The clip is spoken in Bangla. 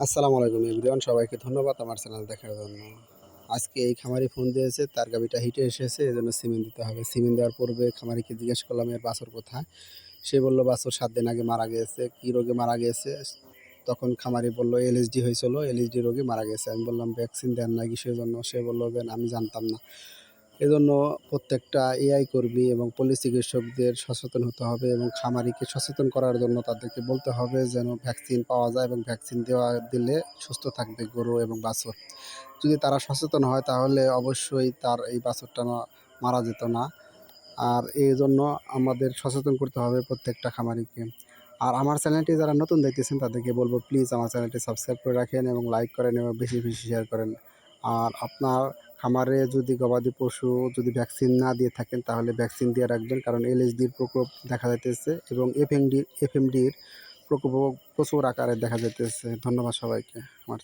আসসালামু আলাইকুম এভরিওয়ান, সবাইকে ধন্যবাদ আমার চ্যানেল দেখার জন্য। আজকে এই খামারি ফোন দিয়েছে, তার গাভীটা হিটে এসেছে, এজন্য সিমেন্ট দিতে হবে। সিমেন্ট দেওয়ার পূর্বে খামারিকে জিজ্ঞেস করলাম এর বাছুর কোথায়। সে বলল বাছুর 7 দিন আগে মারা গিয়েছে। কী রোগে মারা গিয়েছে? তখন খামারি বলল এলএসডি হয়েছিল, এলএসডি রোগে মারা গেছে। আমি বললাম ভ্যাকসিন দেন না কিসের জন্য? সে বলল যে আমি জানতাম না। এজন্য প্রত্যেকটা এআই কর্মী এবং পল্লী চিকিৎসকদের সচেতন হতে হবে এবং খামারিকে সচেতন করার জন্য তাদেরকে বলতে হবে যেন ভ্যাকসিন পাওয়া যায় এবং ভ্যাকসিন দিলে সুস্থ থাকবে গরু এবং বাছুর। যদি তারা সচেতন হয় তাহলে অবশ্যই তার এই বাছুরটা মারা যেত না। আর এজন্য আমাদের সচেতন করতে হবে প্রত্যেকটা খামারিকে। আর আমার চ্যানেলটি যারা নতুন দেখতেছেন তাদেরকে বলব প্লিজ আমার চ্যানেলটি সাবস্ক্রাইব করে রাখেন এবং লাইক করেন এবং বেশি বেশি শেয়ার করেন। আর আপনার খামারে যদি গবাদি পশু যদি ভ্যাকসিন না দিয়ে থাকেন তাহলে ভ্যাকসিন দিয়ে রাখবেন, কারণ এলএসডির প্রকোপ দেখা যাইতেছে এবং এফএমডির প্রকোপও প্রচুর আকারে দেখা যাইতেছে। ধন্যবাদ সবাইকে। আমার